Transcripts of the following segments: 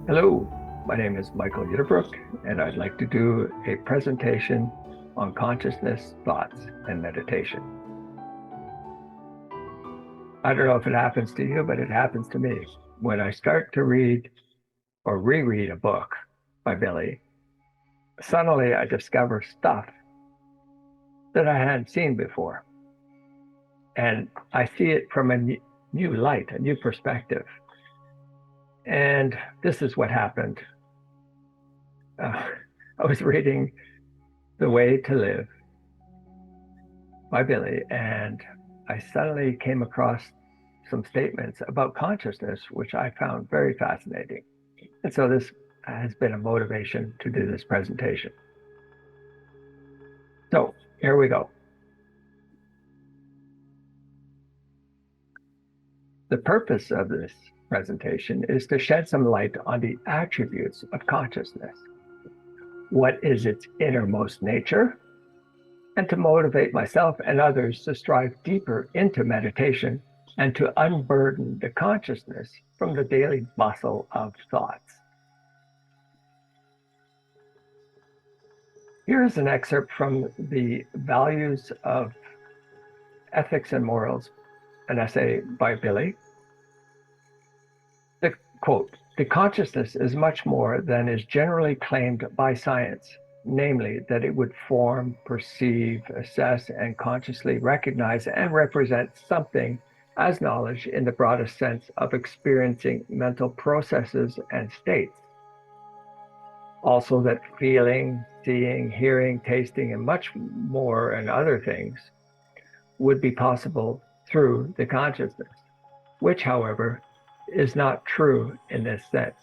Hello, my name is Michael Uyttebroek, and I'd like to do a presentation on consciousness, thoughts, and meditation. I don't know if it happens to you, but it happens to me. When I start to read or reread a book by Billy, suddenly I discover stuff that I hadn't seen before. And I see it from a new light, a new perspective. And this is what happened. I was reading The Way to Live by Billy, and I suddenly came across some statements about consciousness, which I found very fascinating. And so this has been a motivation to do this presentation. So here we go. The purpose of this presentation is to shed some light on the attributes of consciousness. What is its innermost nature? And to motivate myself and others to strive deeper into meditation and to unburden the consciousness from the daily bustle of thoughts. Here is an excerpt from the Values of Ethics and Morals, an essay by Billy. The quote, "The consciousness is much more than is generally claimed by science, namely that it would form, perceive, assess, and consciously recognize and represent something as knowledge in the broadest sense of experiencing mental processes and states. Also that feeling, seeing, hearing, tasting, and much more and other things would be possible through the consciousness, which, however, is not true in this sense.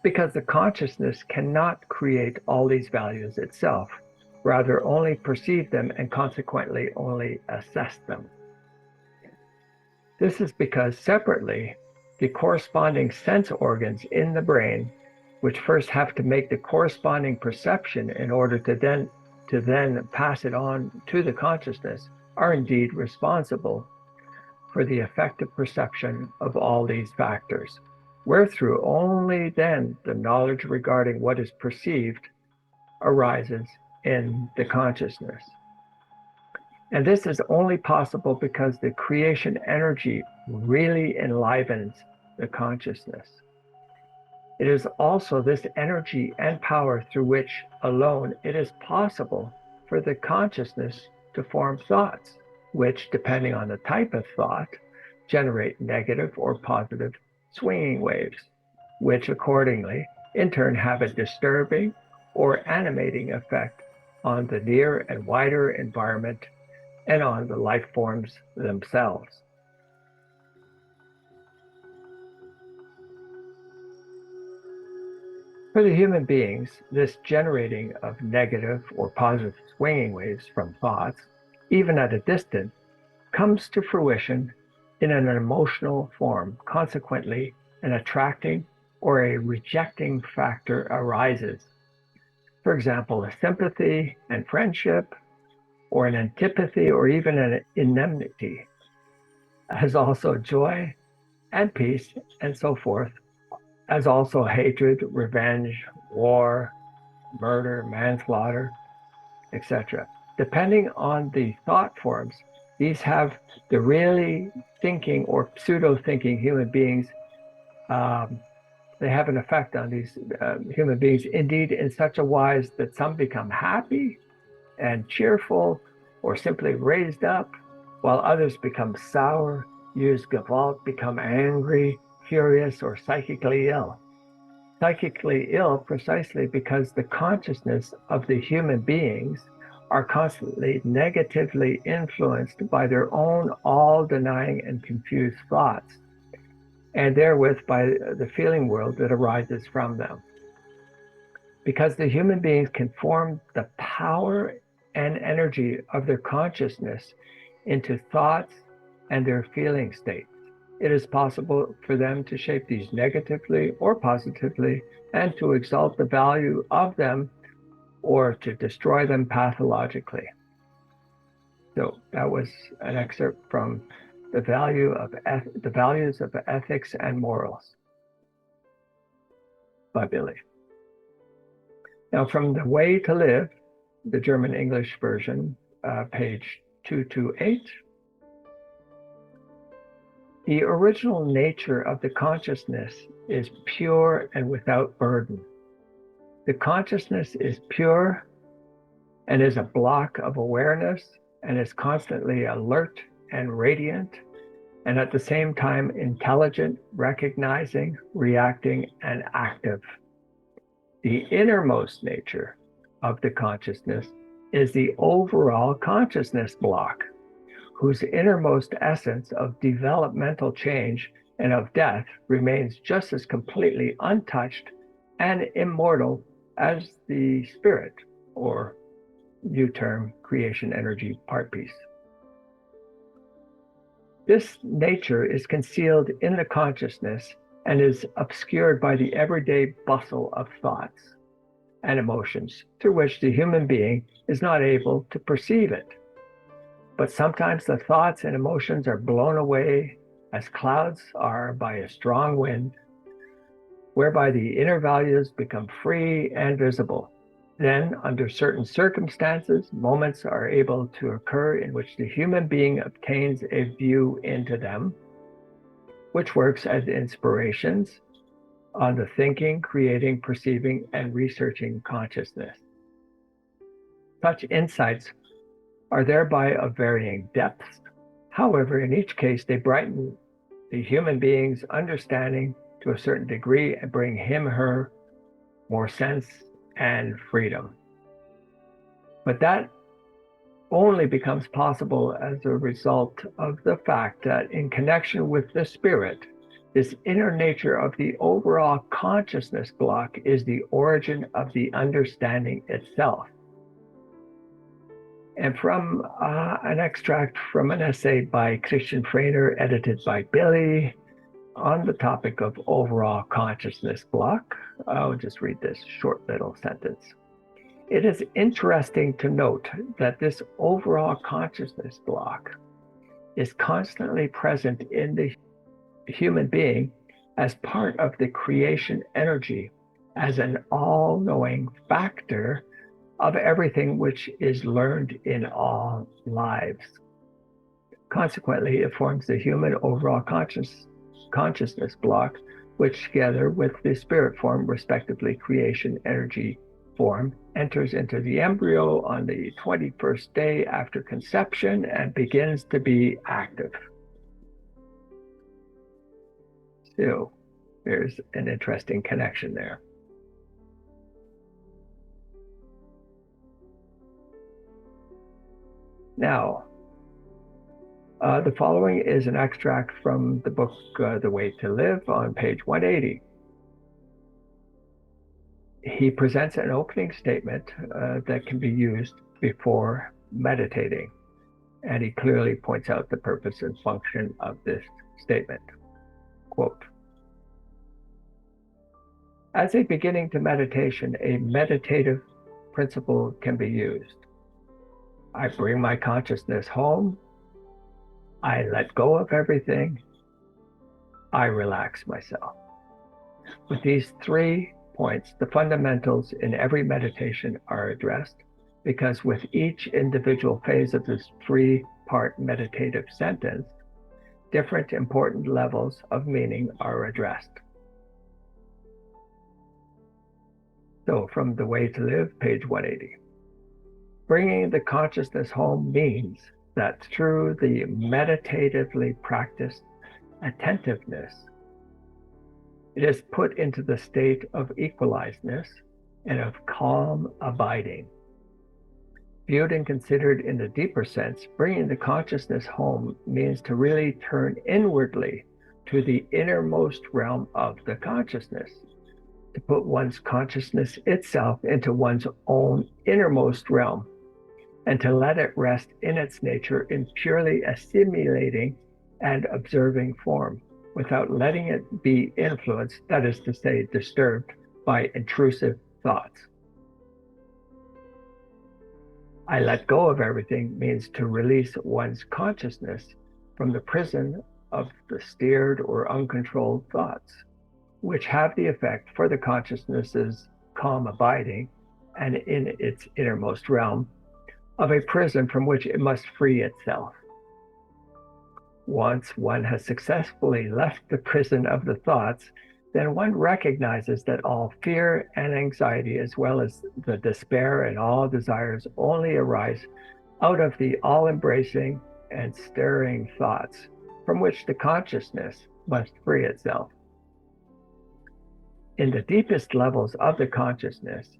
Because the consciousness cannot create all these values itself, rather only perceive them and consequently only assess them. This is because separately, the corresponding sense organs in the brain, which first have to make the corresponding perception in order to then pass it on to the consciousness, are indeed responsible for the effective perception of all these factors, wherethrough only then the knowledge regarding what is perceived arises in the consciousness. And this is only possible because the creation energy really enlivens the consciousness. It is also this energy and power through which alone it is possible for the consciousness to form thoughts, which, depending on the type of thought, generate negative or positive swinging waves, which accordingly, in turn, have a disturbing or animating effect on the near and wider environment and on the life forms themselves. For the human beings, this generating of negative or positive swinging waves from thoughts, even at a distance, comes to fruition in an emotional form. Consequently, an attracting or a rejecting factor arises. For example, a sympathy and friendship, or an antipathy, or even an enmity, as also joy and peace, and so forth, as also hatred, revenge, war, murder, manslaughter, etc. Depending on the thought forms, these have the really thinking or pseudo-thinking human beings, they have an effect on these human beings, indeed in such a wise that some become happy and cheerful or simply raised up, while others become sour, use Gewalt, become angry, furious, or psychically ill. Psychically ill precisely because the consciousness of the human beings are constantly negatively influenced by their own all-denying and confused thoughts, and therewith by the feeling world that arises from them. Because the human beings can form the power and energy of their consciousness into thoughts and their feeling states, it is possible for them to shape these negatively or positively and to exalt the value of them or to destroy them pathologically. So that was an excerpt from the Values of Ethics and Morals. by Billy. Now, from The Way to Live, the German English version, page 228, the original nature of the consciousness is pure and without burden. The consciousness is pure and is a block of awareness and is constantly alert and radiant, and at the same time intelligent, recognizing, reacting, and active. The innermost nature of the consciousness is the overall consciousness block, whose innermost essence of developmental change and of death remains just as completely untouched and immortal as the spirit, or new term, creation energy part piece. This nature is concealed in the consciousness and is obscured by the everyday bustle of thoughts and emotions through which the human being is not able to perceive it. But sometimes the thoughts and emotions are blown away as clouds are by a strong wind, whereby the inner values become free and visible. Then, under certain circumstances, moments are able to occur in which the human being obtains a view into them, which works as inspirations on the thinking, creating, perceiving, and researching consciousness. Such insights are thereby of varying depths. However, in each case, they brighten the human being's understanding to a certain degree and bring him, her, more sense and freedom. But that only becomes possible as a result of the fact that in connection with the spirit, this inner nature of the overall consciousness block is the origin of the understanding itself. And from an extract from an essay by Christian Freiner, edited by Billy, on the topic of overall consciousness block, I'll just read this short little sentence. It is interesting to note that this overall consciousness block is constantly present in the human being as part of the creation energy, as an all-knowing factor of everything which is learned in all lives. Consequently, it forms the human overall consciousness block, which together with the spirit form, respectively creation energy form, enters into the embryo on the 21st day after conception and begins to be active. So there's an interesting connection there. Now, the following is an extract from the book The Way to Live on page 180. He presents an opening statement that can be used before meditating, and he clearly points out the purpose and function of this statement. Quote, as a beginning to meditation, a meditative principle can be used. I bring my consciousness home. I let go of everything. I relax myself. With these 3 points, the fundamentals in every meditation are addressed, because with each individual phase of this 3-part meditative sentence, different important levels of meaning are addressed. So from The Way to Live, page 180. Bringing the consciousness home means that through the meditatively practiced attentiveness, it is put into the state of equalizedness and of calm abiding. Viewed and considered in the deeper sense, bringing the consciousness home means to really turn inwardly to the innermost realm of the consciousness, to put one's consciousness itself into one's own innermost realm, and to let it rest in its nature in purely assimilating and observing form, without letting it be influenced, that is to say, disturbed by intrusive thoughts. I let go of everything means to release one's consciousness from the prison of the steered or uncontrolled thoughts. which have the effect for the consciousness's calm abiding and in its innermost realm of a prison from which it must free itself. Once one has successfully left the prison of the thoughts, then one recognizes that all fear and anxiety, as well as the despair and all desires, only arise out of the all-embracing and stirring thoughts from which the consciousness must free itself. In the deepest levels of the consciousness,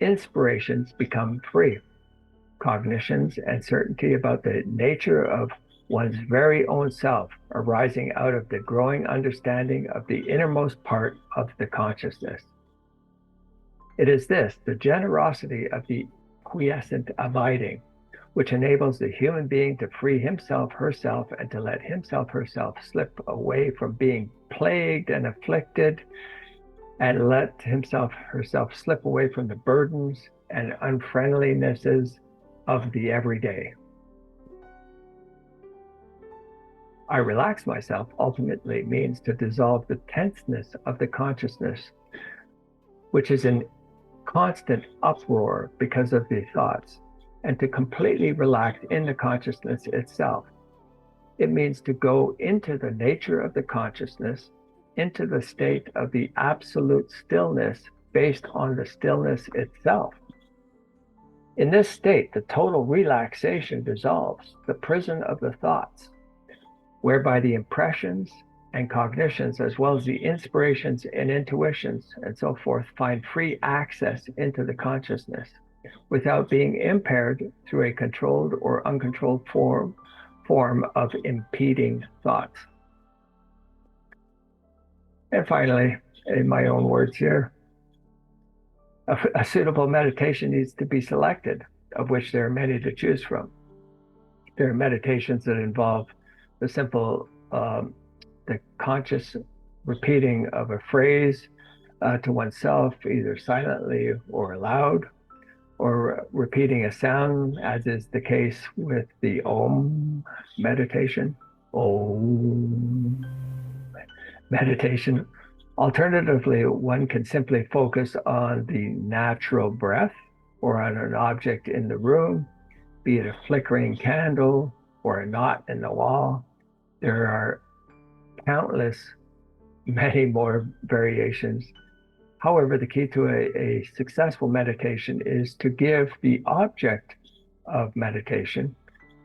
inspirations become free. Cognitions and certainty about the nature of one's very own self arising out of the growing understanding of the innermost part of the consciousness. It is this, the generosity of the quiescent abiding, which enables the human being to free himself, herself, and to let himself, herself slip away from being plagued and afflicted, and let himself, herself slip away from the burdens and unfriendlinesses of the everyday. I relax myself ultimately means to dissolve the tenseness of the consciousness, which is in constant uproar because of the thoughts, and to completely relax in the consciousness itself. It means to go into the nature of the consciousness, into the state of the absolute stillness based on the stillness itself. In this state, the total relaxation dissolves the prison of the thoughts, whereby the impressions and cognitions, as well as the inspirations and intuitions and so forth, find free access into the consciousness without being impaired through a controlled or uncontrolled form of impeding thoughts. And finally, in my own words here, a suitable meditation needs to be selected, of which there are many to choose from. There are meditations that involve the simple, the conscious repeating of a phrase to oneself, either silently or aloud, or repeating a sound, as is the case with the Om meditation, Om meditation. Alternatively, one can simply focus on the natural breath or on an object in the room, be it a flickering candle or a knot in the wall. There are countless, many more variations. However, the key to a successful meditation is to give the object of meditation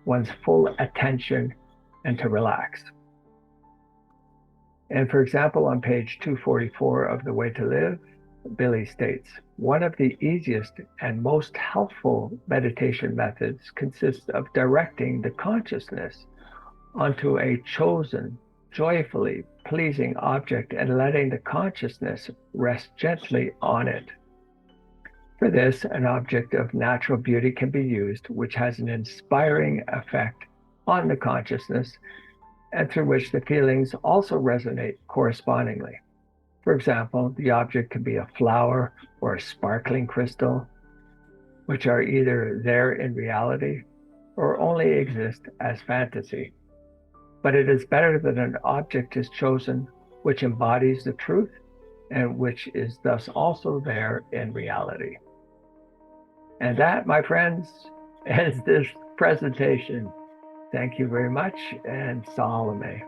one's full attention and to relax. And for example, on page 244 of The Way to Live, Billy states, one of the easiest and most helpful meditation methods consists of directing the consciousness onto a chosen, joyfully pleasing object and letting the consciousness rest gently on it. For this, an object of natural beauty can be used, which has an inspiring effect on the consciousness and through which the feelings also resonate correspondingly. For example, the object can be a flower or a sparkling crystal, which are either there in reality or only exist as fantasy. But it is better that an object is chosen which embodies the truth and which is thus also there in reality. And that, my friends, is this presentation. Thank you very much, and Salome.